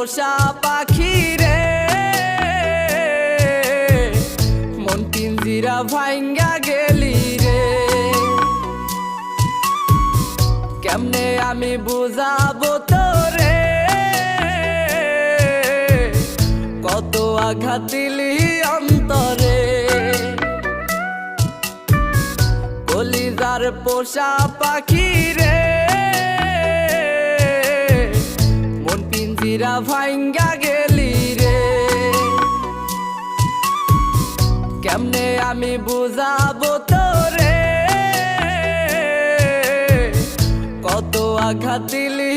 পোষা পাখি রে, মন পিঞ্জিরা ভাঙ্গা গেলি রে। কেমনে আমি বুঝাবো তোরে, কত আঘাত দিলি অন্তরে। কলিজার পোষা পাখি রে, মন পিঞ্জিরা ভাঙ্গা গেলি রে। কেমনে আমি বুঝাবো তোরে, কত আঘাত দিলি